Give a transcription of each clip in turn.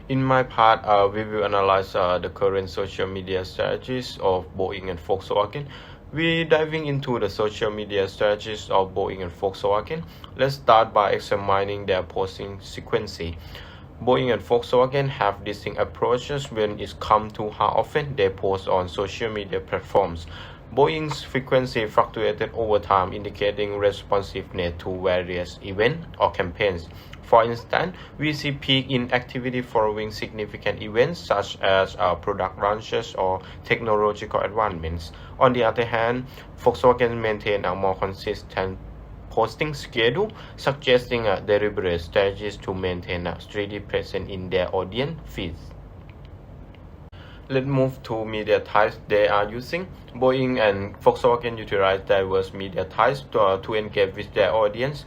In my part, we will analyze the current social media strategies of Boeing and Volkswagen. We diving into the social media strategies of Boeing and Volkswagen. Let's start by examining their posting sequence. Boeing and Volkswagen have distinct approaches when it comes to how often they post on social media platforms. Boeing's frequency fluctuated over time, indicating responsiveness to various events or campaigns. For instance, we see peak in activity following significant events such as product launches or technological advancements. On the other hand, Volkswagen maintains a more consistent posting schedule, suggesting deliberate strategies to maintain a steady presence in their audience feeds. Let's move to media types they are using. Boeing and Volkswagen utilize diverse media types to engage with their audience.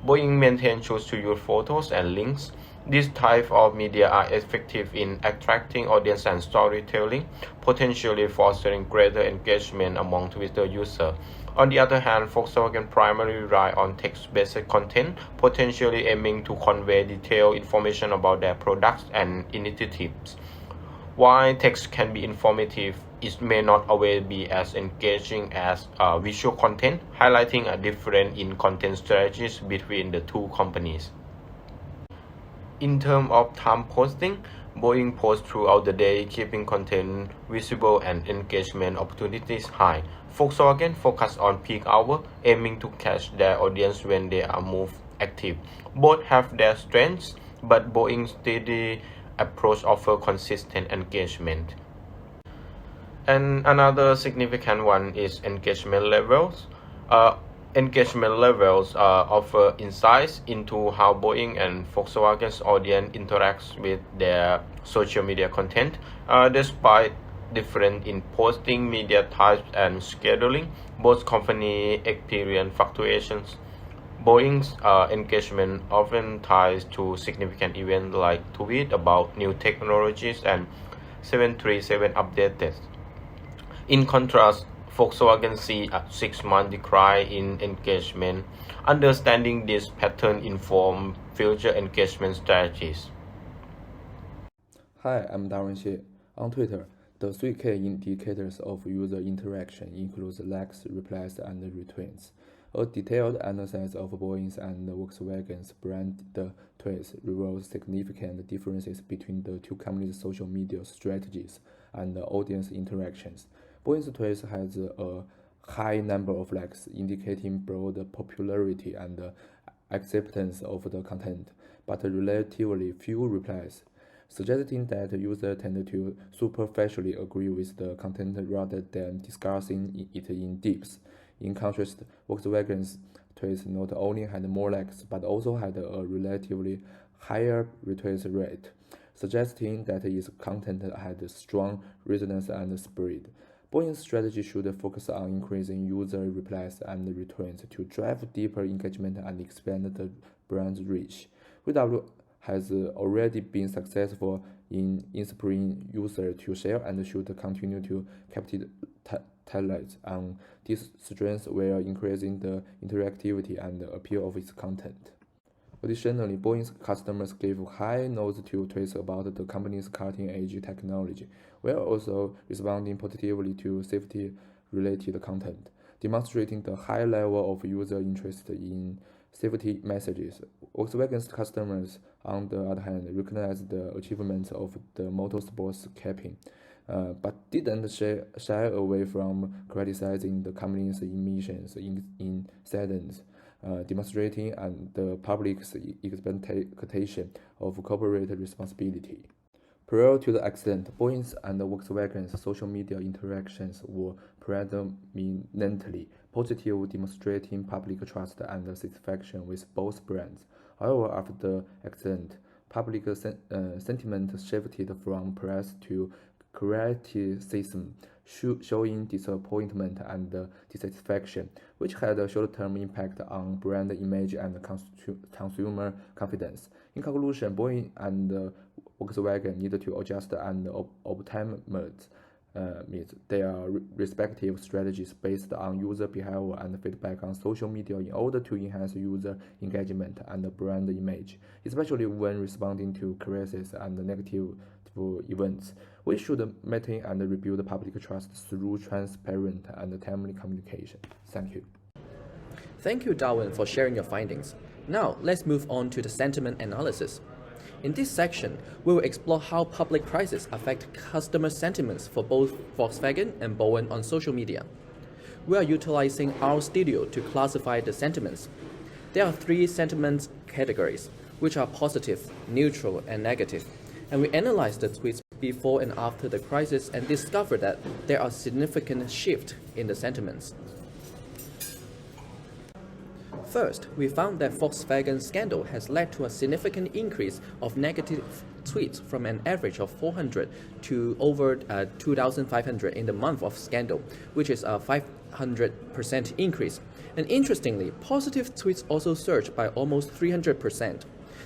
Boeing maintains choose to use photos and links. These types of media are effective in attracting audience and storytelling, potentially fostering greater engagement among Twitter users. On the other hand, Volkswagen primarily rely on text-based content, potentially aiming to convey detailed information about their products and initiatives. While text can be informative, it may not always be as engaging as visual content, highlighting a difference in content strategies between the two companies. In terms of time posting, Boeing posts throughout the day, keeping content visible and engagement opportunities high. Volkswagen focus on peak hour, aiming to catch their audience when they are most active. Both have their strengths, but Boeing's steady approach offers consistent engagement. And another significant one is engagement levels. Engagement levels offer insights into how Boeing and Volkswagen's audience interacts with their social media content. Despite different in posting media types and scheduling, both companies experience fluctuations. Boeing's engagement often ties to significant events like tweet about new technologies and 737 updates. In contrast, Volkswagen see a 6-month decline in engagement. Understanding this pattern informs future engagement strategies. Hi, I'm Darren Xie. On Twitter, the 3 key indicators of user interaction include likes, replies, and retweets. A detailed analysis of Boeing's and Volkswagen's brand tweets reveals significant differences between the two companies' social media strategies and audience interactions. Boeing's tweets has a high number of likes, indicating broad popularity and acceptance of the content, but relatively few replies, suggesting that users tend to superficially agree with the content rather than discussing it in depth. In contrast, Volkswagen's tweets not only had more likes but also had a relatively higher retweet rate, suggesting that its content had strong resonance and spread. Boeing's strategy should focus on increasing user replies and retweets to drive deeper engagement and expand the brand's reach. VW has already been successful in inspiring users to share and should continue to capitalize on these strengths while increasing the interactivity and appeal of its content. Additionally, Boeing's customers gave high notes to tweets about the company's cutting-edge technology, while also responding positively to safety-related content, demonstrating the high level of user interest in safety messages. Volkswagen's customers, on the other hand, recognized the achievements of the motorsports campaign, but didn't shy away from criticizing the company's emissions incidents, demonstrating the public's expectation of corporate responsibility. Prior to the accident, Boeing's and Volkswagen's social media interactions were predominantly positive, demonstrating public trust and satisfaction with both brands. However, after the accident, public sentiment shifted from praise to criticism, showing disappointment and dissatisfaction, which had a short-term impact on brand image and consumer confidence. In conclusion, Boeing and Volkswagen needed to adjust and optimize meet their respective strategies based on user behavior and feedback on social media in order to enhance user engagement and brand image, especially when responding to crises and negative events. We should maintain and rebuild public trust through transparent and timely communication. Thank you. Thank you, Darwin, for sharing your findings. Now, let's move on to the sentiment analysis. In this section, we will explore how public crises affect customer sentiments for both Volkswagen and Bowen on social media. We are utilizing our studio to classify the sentiments. There are 3 sentiment categories, which are positive, neutral, and negative, and we analyze the tweets before and after the crisis and discover that there are significant shifts in the sentiments. First, we found that Volkswagen's scandal has led to a significant increase of negative tweets from an average of 400 to over 2,500 in the month of scandal, which is a 500% increase. And interestingly, positive tweets also surged by almost 300%.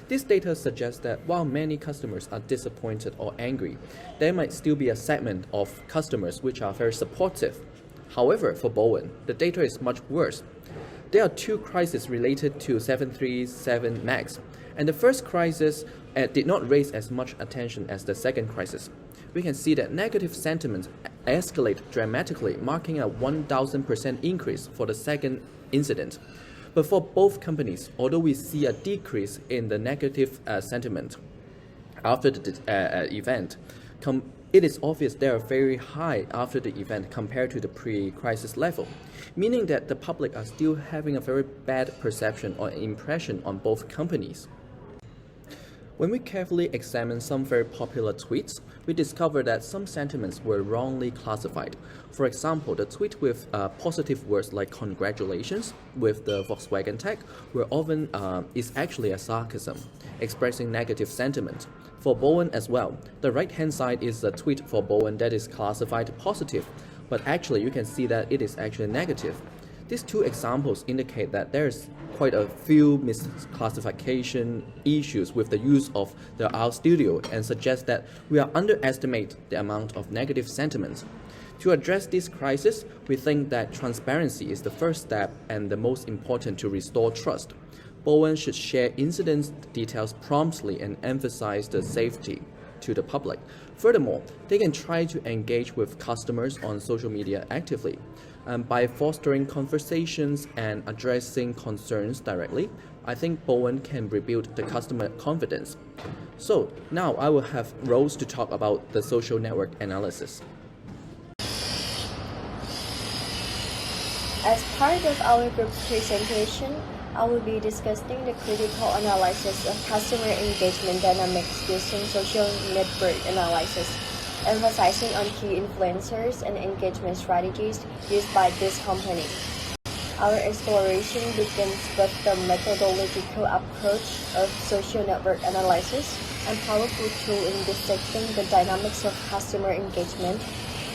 This data suggests that while many customers are disappointed or angry, there might still be a segment of customers which are very supportive. However, for Bowen, the data is much worse. There are 2 crises related to 737 MAX, and the first crisis did not raise as much attention as the second crisis. We can see that negative sentiment escalated dramatically, marking a 1,000% increase for the second incident. But for both companies, although we see a decrease in the negative sentiment after the event, it is obvious they are very high after the event compared to the pre-crisis level, meaning that the public are still having a very bad perception or impression on both companies. When we carefully examine some very popular tweets, we discover that some sentiments were wrongly classified. For example, the tweet with positive words like congratulations with the Volkswagen tag were often is actually a sarcasm, expressing negative sentiment. For Bowen as well, the right-hand side is a tweet for Bowen that is classified positive, but actually you can see that it is actually negative. These 2 examples indicate that there is quite a few misclassification issues with the use of the R Studio and suggest that we are underestimate the amount of negative sentiments. To address this crisis, we think that transparency is the first step and the most important to restore trust. Bowen should share incident details promptly and emphasize the safety to the public. Furthermore, they can try to engage with customers on social media actively. By fostering conversations and addressing concerns directly, I think Bowen can rebuild the customer confidence. So now I will have Rose to talk about the social network analysis. As part of our group presentation, I will be discussing the critical analysis of customer engagement dynamics using social network analysis, emphasizing on key influencers and engagement strategies used by this company. Our exploration begins with the methodological approach of social network analysis, a powerful tool in dissecting the dynamics of customer engagement,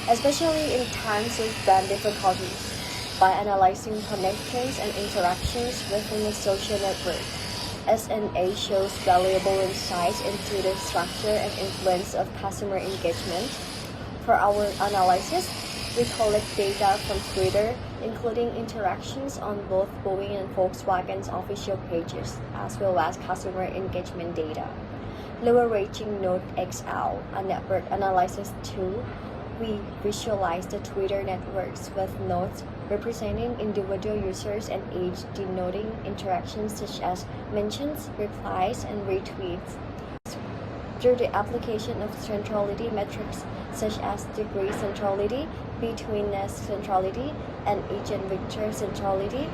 especially in times of brand difficulties. By analyzing connections and interactions within a social network, SNA shows valuable insights into the structure and influence of customer engagement. For our analysis, we collect data from Twitter, including interactions on both Boeing and Volkswagen's official pages, as well as customer engagement data. Leveraging Node XL, a network analysis tool, we visualize the Twitter networks with nodes representing individual users and age, denoting interactions such as mentions, replies, and retweets. Through the application of centrality metrics such as degree centrality, betweenness centrality, and agent vector centrality,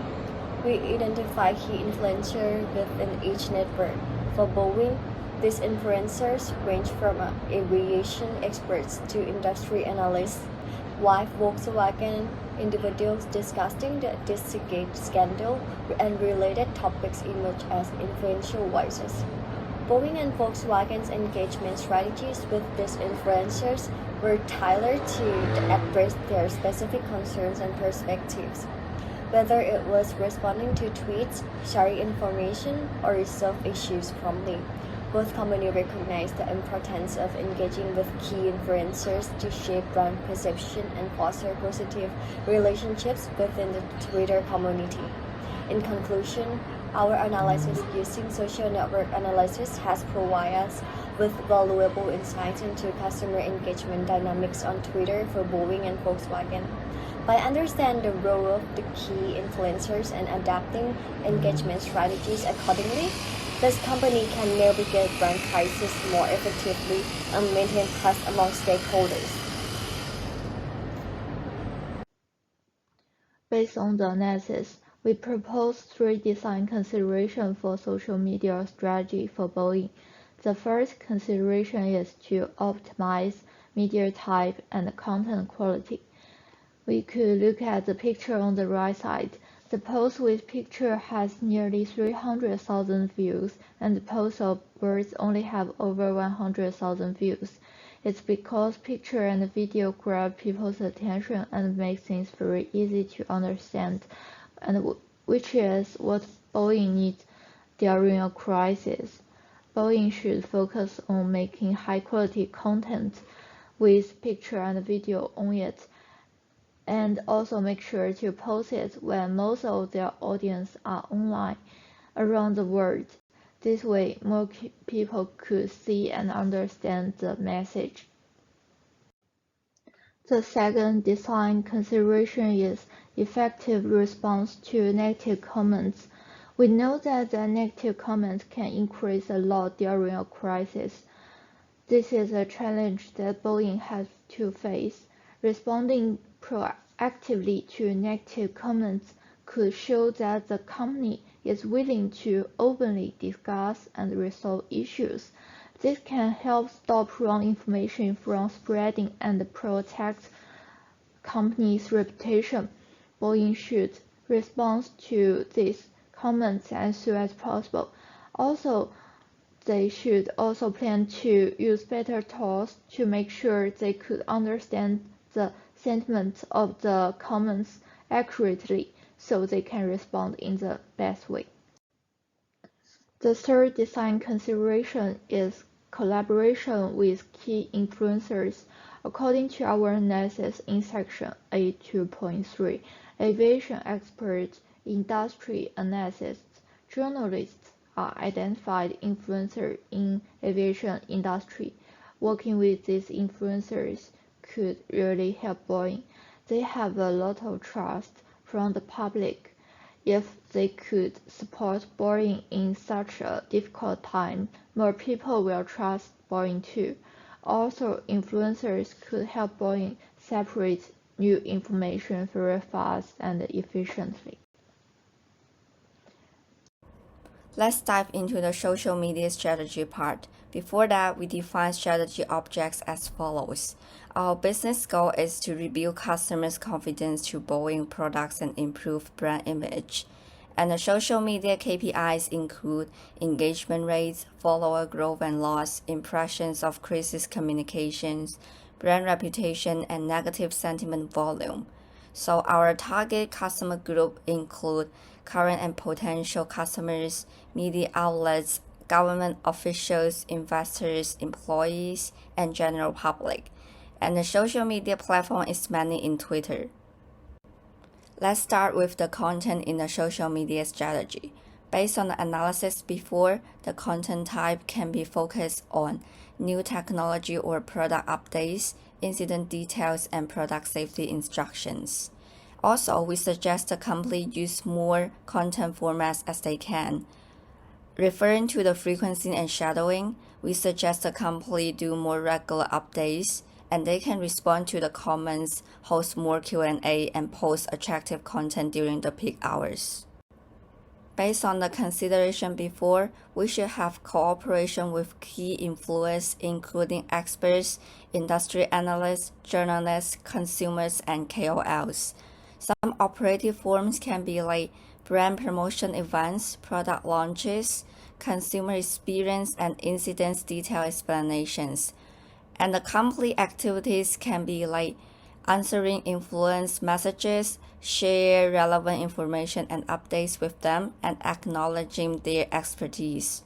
we identify key influencers within each network. For Boeing, these influencers range from aviation experts to industry analysts, while Volkswagen individuals discussing the Dieselgate scandal and related topics emerge as influential voices. Boeing and Volkswagen's engagement strategies with these influencers were tailored to address their specific concerns and perspectives. Whether it was responding to tweets, sharing information, or resolve issues promptly, Both companies recognize the importance of engaging with key influencers to shape brand perception and foster positive relationships within the Twitter community. In conclusion, our analysis using social network analysis has provided us with valuable insights into customer engagement dynamics on Twitter for Boeing and Volkswagen. By understanding the role of the key influencers and adapting engagement strategies accordingly, this company can navigate brand crises more effectively and maintain trust among stakeholders. Based on the analysis, we propose 3 design considerations for social media strategy for Boeing. The first consideration is to optimize media type and content quality. We could look at the picture on the right side. The post with picture has nearly 300,000 views, and the post of birds only have over 100,000 views. It's because picture and video grab people's attention and make things very easy to understand, and which is what Boeing needs during a crisis. Boeing should focus on making high-quality content with picture and video on it, and also make sure to post it when most of their audience are online around the world. This way, more people could see and understand the message. The second design consideration is effective response to negative comments. We know that the negative comments can increase a lot during a crisis. This is a challenge that Boeing has to face. Responding proactively to negative comments could show that the company is willing to openly discuss and resolve issues. This can help stop wrong information from spreading and protect company's reputation. Boeing should respond to these comments as soon as possible. Also, they should also plan to use better tools to make sure they could understand the sentiment of the comments accurately so they can respond in the best way. The third design consideration is collaboration with key influencers. According to our analysis in section A2.3, aviation experts, industry analysts, journalists are identified influencers in aviation industry. Working with these influencers could really help Boeing. They have a lot of trust from the public. If they could support Boeing in such a difficult time, more people will trust Boeing too. Also, influencers could help Boeing separate new information very fast and efficiently. Let's dive into the social media strategy part. Before that, we define strategy objects as follows. Our business goal is to rebuild customers' confidence to Boeing products and improve brand image. And the social media KPIs include engagement rates, follower growth and loss, impressions of crisis communications, brand reputation, and negative sentiment volume. So our target customer group include current and potential customers, media outlets, government officials, investors, employees, and general public. And the social media platform is mainly in Twitter. Let's start with the content in the social media strategy. Based on the analysis before, the content type can be focused on new technology or product updates, incident details, and product safety instructions. Also, we suggest the company use more content formats as they can. Referring to the frequency and shadowing, we suggest the company do more regular updates, and they can respond to the comments, host more Q&A, and post attractive content during the peak hours. Based on the consideration before, we should have cooperation with key influencers, including experts, industry analysts, journalists, consumers, and KOLs. Some operative forms can be like brand promotion events, product launches, consumer experience, and incidents detail explanations. And the company activities can be like answering influence messages, share relevant information and updates with them, and acknowledging their expertise.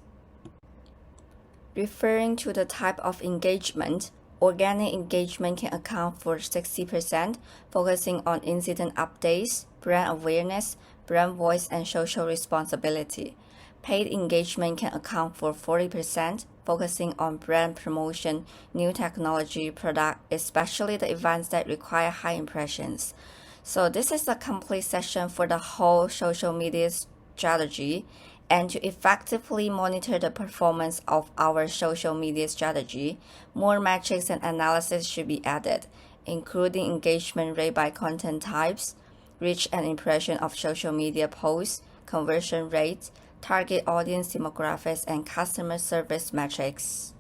Referring to the type of engagement, organic engagement can account for 60%, focusing on incident updates, brand awareness, brand voice, and social responsibility. Paid engagement can account for 40%, focusing on brand promotion, new technology, product, especially the events that require high impressions. So this is a complete session for the whole social media strategy. And to effectively monitor the performance of our social media strategy, more metrics and analysis should be added, including engagement rate by content types, reach and impression of social media posts, conversion rates, target audience demographics, and customer service metrics.